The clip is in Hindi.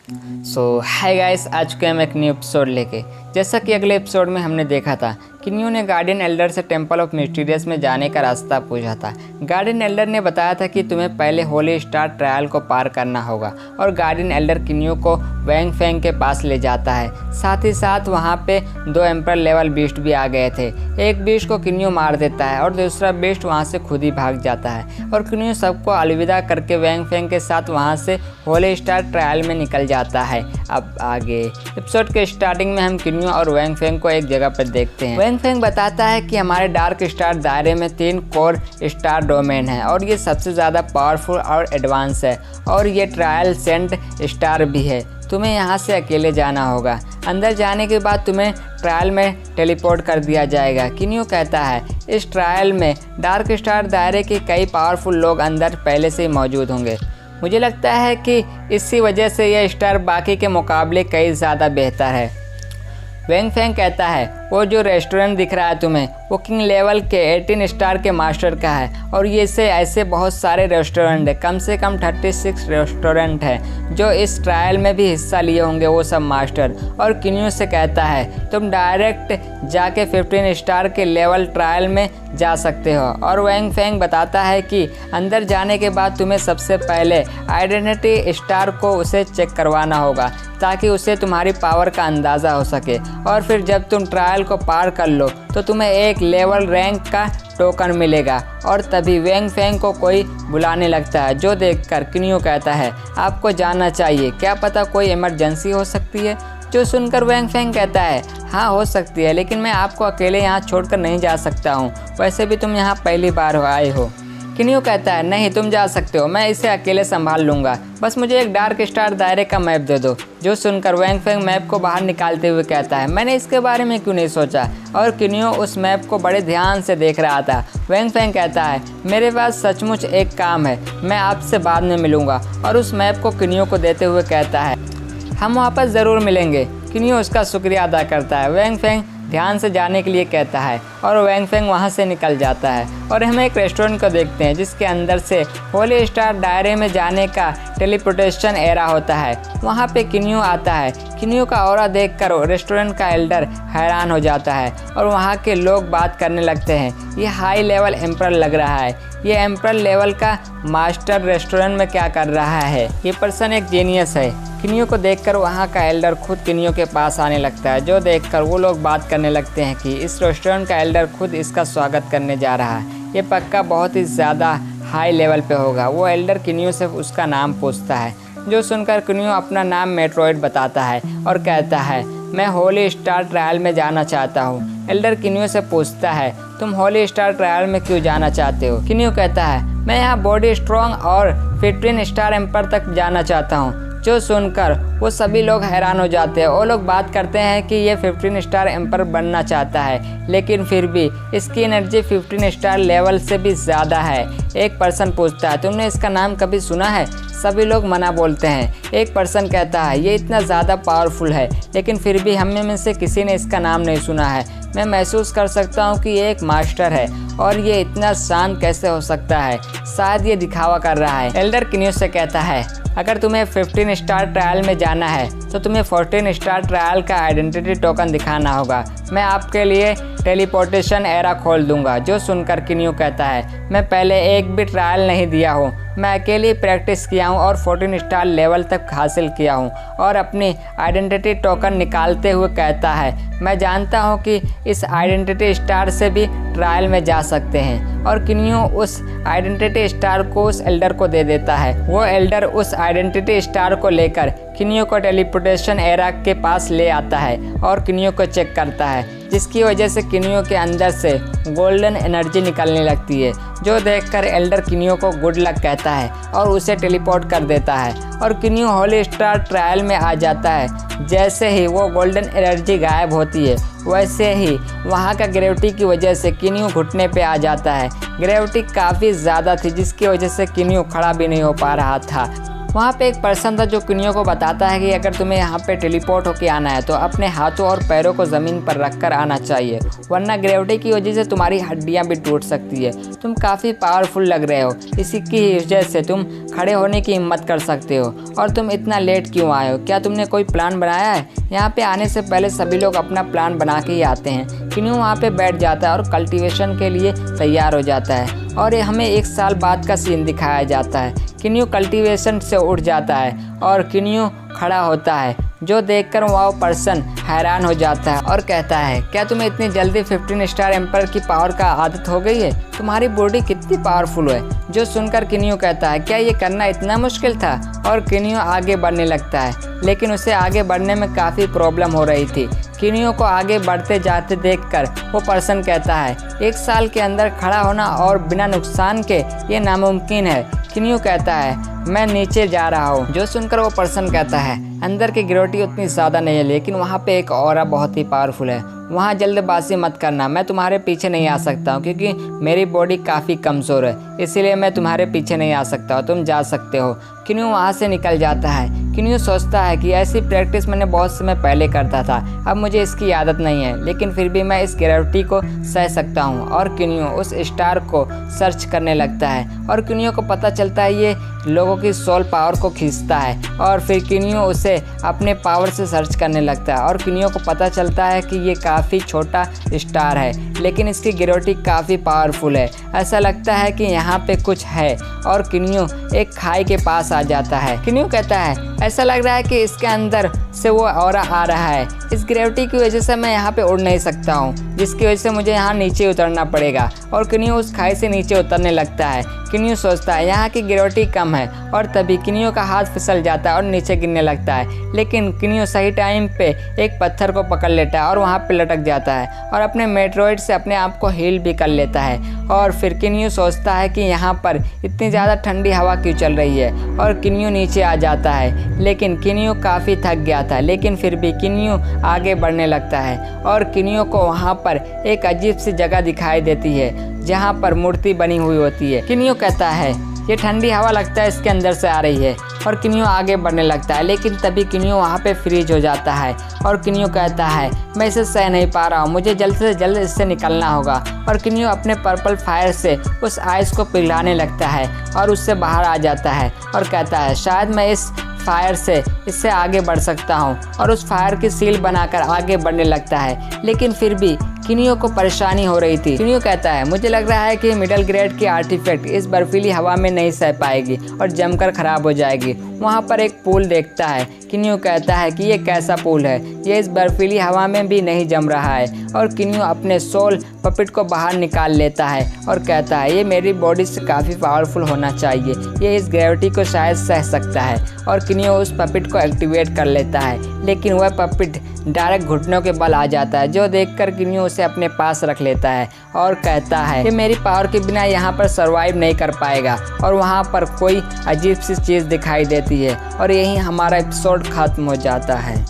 हाय गाइस, आ चुके हैं हम एक न्यू एपिसोड लेके। जैसा कि अगले एपिसोड में हमने देखा था, किन्यू ने गार्डियन एल्डर से टेंपल ऑफ मिस्टीरियस में जाने का रास्ता पूछा था। गार्डियन एल्डर ने बताया था कि तुम्हें पहले होली स्टार ट्रायल को पार करना होगा और गार्डियन एल्डर किन्यू को वैंग फेंग के पास ले जाता है। साथ ही साथ वहाँ पे 2 एम्पर लेवल बीस्ट भी आ गए थे। एक बीस्ट को किन्यू मार देता है और दूसरा बीस्ट वहाँ से खुद ही भाग जाता है और किन्यू सबको अलविदा करके वैंग फेंग के साथ वहाँ से होली स्टार ट्रायल में निकल जाता है। अब आगे एपिसोड के स्टार्टिंग में हम किन्यू और वैंग फेंग को एक जगह पर देखते हैं। वैंग फेंग बताता है कि हमारे डार्क स्टार दायरे में 3 कोर स्टार डोमेन है और ये सबसे ज़्यादा पावरफुल और एडवांस है और ये ट्रायल सेंट स्टार भी है। तुम्हें यहाँ से अकेले जाना होगा। अंदर जाने के बाद तुम्हें ट्रायल में टेलीपोर्ट कर दिया जाएगा। किन्यू कहता है इस ट्रायल में डार्क स्टार दायरे के कई पावरफुल लोग अंदर पहले से ही मौजूद होंगे। मुझे लगता है कि इसी वजह से यह स्टार बाकी के मुकाबले कई ज़्यादा बेहतर है। वैंग फेंग कहता है वो जो रेस्टोरेंट दिख रहा है तुम्हें, वो किंग लेवल के 18 स्टार के मास्टर का है और ये से ऐसे बहुत सारे रेस्टोरेंट है, कम से कम 36 रेस्टोरेंट है जो इस ट्रायल में भी हिस्सा लिए होंगे वो सब मास्टर। और किन्यू से कहता है तुम डायरेक्ट जाके 15 स्टार के लेवल ट्रायल में जा सकते हो। और वैंग फेंग बताता है कि अंदर जाने के बाद तुम्हें सबसे पहले आइडेंटिटी स्टार को उसे चेक करवाना होगा ताकि उसे तुम्हारी पावर का अंदाज़ा हो सके। और फिर जब तुम ट्रायल को पार कर लो तो तुम्हें एक लेवल रैंक का टोकन मिलेगा और तभी वैंग फेंग को कोई बुलाने लगता है, जो देखकर किन्यू कहता है आपको जाना चाहिए, क्या पता कोई इमरजेंसी हो सकती है। जो सुनकर वैंग फेंग कहता है हाँ हो सकती है, लेकिन मैं आपको अकेले यहाँ छोड़कर नहीं जा सकता हूँ, वैसे भी तुम यहाँ पहली बार आए हो। किन्यू कहता है नहीं तुम जा सकते हो, मैं इसे अकेले संभाल लूँगा, बस मुझे एक डार्क स्टार दायरे का मैप दे दो। जो सुनकर वैंग फेंग मैप को बाहर निकालते हुए कहता है मैंने इसके बारे में क्यों नहीं सोचा। और किन्यू उस मैप को बड़े ध्यान से देख रहा था। वैंग फेंग कहता है मेरे पास सचमुच एक काम है, मैं आपसे बाद में मिलूँगा। और उस मैप को किन्यू को देते हुए कहता है हम वापस ज़रूर मिलेंगे। किन्यू उसका शुक्रिया अदा करता है। वैंग फेंग ध्यान से जाने के लिए कहता है और वैंग फेंग वहाँ से निकल जाता है। और हम एक रेस्टोरेंट को देखते हैं जिसके अंदर से होली स्टार दायरे में जाने का टेलीपोर्टेशन एरा होता है। वहाँ पे किन्यू आता है। किन्यू का ऑरा देखकर रेस्टोरेंट का एल्डर हैरान हो जाता है और वहाँ के लोग बात करने लगते हैं ये हाई लेवल एम्पर लग रहा है, ये एम्पर लेवल का मास्टर रेस्टोरेंट में क्या कर रहा है, ये पर्सन एक जीनियस है। किन्यू को देखकर वहाँ का एल्डर खुद किन्यू के पास आने लगता है, जो देखकर वो लोग बात करने लगते हैं कि इस रेस्टोरेंट का एल्डर खुद इसका स्वागत करने जा रहा है, ये पक्का बहुत ही ज़्यादा हाई लेवल पे होगा। वो एल्डर किन्यू से उसका नाम पूछता है, जो सुनकर किन्यू अपना नाम मेट्रोइड बताता है और कहता है मैं होली स्टार ट्रायल में जाना चाहता हूँ। एल्डर किन्यू से पूछता है तुम होली स्टार ट्रायल में क्यों जाना चाहते हो। किन्यू कहता है मैं यहाँ बॉडी स्ट्रॉन्ग और 15 स्टार एम्पर तक जाना चाहता हूँ। जो सुनकर वो सभी लोग हैरान हो जाते हैं। वो लोग बात करते हैं कि ये 15 स्टार एम्पर बनना चाहता है, लेकिन फिर भी इसकी एनर्जी 15 स्टार लेवल से भी ज़्यादा है। एक पर्सन पूछता है तुमने इसका नाम कभी सुना है। सभी लोग मना बोलते हैं। एक पर्सन कहता है ये इतना ज़्यादा पावरफुल है, लेकिन फिर भी हम में से किसी ने इसका नाम नहीं सुना है। मैं महसूस कर सकता हूँ कि ये एक मास्टर है और ये इतना शांत कैसे हो सकता है, शायद ये दिखावा कर रहा है। एल्डर किन्यू से कहता है अगर तुम्हें 15 स्टार ट्रायल में जाना है तो तुम्हें 14 स्टार ट्रायल का आइडेंटिटी टोकन दिखाना होगा। मैं आपके लिए टेलीपोर्टेशन एरा खोल दूंगा। जो सुनकर किन्यू कहता है मैं पहले एक भी ट्रायल नहीं दिया हूँ, मैं अकेले प्रैक्टिस किया हूँ और 14 स्टार लेवल तक हासिल किया हूँ। और अपनी आइडेंटिटी टोकन निकालते हुए कहता है मैं जानता हूँ कि इस आइडेंटिटी स्टार से भी ट्रायल में जा सकते हैं। और किन्यू उस आइडेंटिटी स्टार को उस एल्डर को दे देता है। वो एल्डर उस आइडेंटिटी स्टार को लेकर किन्यू को टेलीपोर्टेशन एरा के पास ले आता है और किन्यू को चेक करता है, जिसकी वजह से किन्यू के अंदर से गोल्डन एनर्जी निकलने लगती है। जो देखकर एल्डर किन्यू को गुड लक कहता है और उसे टेलीपोर्ट कर देता है और किन्यू होली स्टार ट्रायल में आ जाता है। जैसे ही वो गोल्डन एनर्जी गायब होती है, वैसे ही वहाँ का ग्रेविटी की वजह से किन्यू घुटने पे आ जाता है। ग्रेविटी काफ़ी ज़्यादा थी, जिसकी वजह से किन्यू खड़ा भी नहीं हो पा रहा था। वहाँ पे एक पर्सन था जो किन्यू को बताता है कि अगर तुम्हें यहाँ पे टेलीपोर्ट होके आना है तो अपने हाथों और पैरों को ज़मीन पर रखकर आना चाहिए, वरना ग्रेविटी की वजह से तुम्हारी हड्डियाँ भी टूट सकती है। तुम काफ़ी पावरफुल लग रहे हो, इसी की वजह से तुम खड़े होने की हिम्मत कर सकते हो, और तुम इतना लेट क्यों आए हो? क्या तुमने कोई प्लान बनाया है? यहाँ पे आने से पहले सभी लोग अपना प्लान बना के ही आते हैं। किन्यू वहाँ पे बैठ जाता है और कल्टीवेशन के लिए तैयार हो जाता है, और ये हमें 1 साल बाद का सीन दिखाया जाता है। किन्यू कल्टीवेशन से उठ जाता है और किन्यू खड़ा होता है, जो देखकर वो पर्सन हैरान हो जाता है और कहता है, क्या तुम्हें इतनी जल्दी 15 स्टार एम्पायर की पावर का आदत हो गई है? तुम्हारी बॉडी कितनी पावरफुल है। जो सुनकर किन्यू कहता है, क्या ये करना इतना मुश्किल था? और किन्यू आगे बढ़ने लगता है, लेकिन उसे आगे बढ़ने में काफ़ी प्रॉब्लम हो रही थी। किन्यू को आगे बढ़ते जाते देखकर वो पर्सन कहता है, 1 साल के अंदर खड़ा होना और बिना नुकसान के ये नामुमकिन है। किन्यू कहता है, मैं नीचे जा रहा हूँ। जो सुनकर वो पर्सन कहता है, अंदर की ग्रेविटी उतनी ज़्यादा नहीं है, लेकिन वहाँ पे एक ऑरा बहुत ही पावरफुल है। वहाँ जल्दबाजी मत करना, मैं तुम्हारे पीछे नहीं आ सकता हूँ क्योंकि मेरी बॉडी काफ़ी कमज़ोर है, इसीलिए मैं तुम्हारे पीछे नहीं आ सकता हूँ, तुम जा सकते हो। किन्यू वहाँ से निकल जाता है। किन्यू सोचता है कि ऐसी प्रैक्टिस मैंने बहुत समय पहले करता था, अब मुझे इसकी आदत नहीं है, लेकिन फिर भी मैं इस ग्रेविटी को सह सकता हूँ। और किन्यू उस स्टार को सर्च करने लगता है, और किन्यू को पता चलता है ये लोगों की सोल पावर को खींचता है, और फिर किन्यू उसे अपने पावर से सर्च करने लगता है। और किन्यू को पता चलता है कि ये काफ़ी छोटा स्टार है, लेकिन इसकी ग्रेविटी काफ़ी पावरफुल है। ऐसा लगता है कि यहाँ पे कुछ है, और किन्यू एक खाई के पास आ जाता है। किन्यू कहता है, ऐसा लग रहा है कि इसके अंदर से वो ऑरा आ रहा है। इस ग्रेविटी की वजह से मैं यहाँ पे उड़ नहीं सकता हूँ, जिसकी वजह से मुझे यहाँ नीचे उतरना पड़ेगा। और किन्यू उस खाई से नीचे उतरने लगता है। किन्यू सोचता है यहाँ की ग्रेविटी कम है, और तभी किन्यू का हाथ फिसल जाता है और नीचे गिरने लगता है। लेकिन किन्यू सही टाइम पे एक पत्थर को पकड़ लेता है और वहाँ पे लटक जाता है, और अपने मेट्रोइड से अपने आप को हील भी कर लेता है। और फिर किन्यू सोचता है कि यहाँ पर इतनी ज़्यादा ठंडी हवा क्यों चल रही है, और किन्यू नीचे आ जाता है। लेकिन किन्यू काफ़ी थक गया था, लेकिन फिर भी किन्यू आगे बढ़ने लगता है। और किन्यू को वहाँ पर एक अजीब सी जगह दिखाई देती है, जहाँ पर मूर्ति बनी हुई होती है। किन्यू कहता है, ये ठंडी हवा लगता है इसके अंदर से आ रही है, और किन्यू आगे बढ़ने लगता है। लेकिन तभी किन्यू वहाँ पे फ्रीज हो जाता है, और किन्यू कहता है, मैं इसे सह नहीं पा रहा हूँ, मुझे जल्द से जल्द इससे निकलना होगा। और किन्यू अपने पर्पल फायर से उस आइस को पिघलाने लगता है और उससे बाहर आ जाता है, और कहता है, शायद मैं इस फायर से इससे आगे बढ़ सकता हूँ। और उस फायर की सील बनाकर आगे बढ़ने लगता है, लेकिन फिर भी किन्यू को परेशानी हो रही थी। किन्यू कहता है, मुझे लग रहा है कि मिडिल ग्रेड की आर्टिफैक्ट इस बर्फीली हवा में नहीं सह पाएगी और जमकर खराब हो जाएगी। वहाँ पर एक पुल देखता है। किन्यू कहता है कि ये कैसा पुल है, ये इस बर्फीली हवा में भी नहीं जम रहा है। और किन्यू अपने सोल पपिट को बाहर निकाल लेता है और कहता है, ये मेरी बॉडी से काफ़ी पावरफुल होना चाहिए, ये इस ग्रेविटी को शायद सह सकता है। और किन्यू उस पपिट को एक्टिवेट कर लेता है, लेकिन वह पपिट डायरेक्ट घुटनों के बल आ जाता है, जो देखकर किन्यू उसे अपने पास रख लेता है और कहता है कि मेरी पावर के बिना यहाँ पर सर्वाइव नहीं कर पाएगा। और वहाँ पर कोई अजीब सी चीज़ दिखाई देती है, और यहीं हमारा एपिसोड खत्म हो जाता है।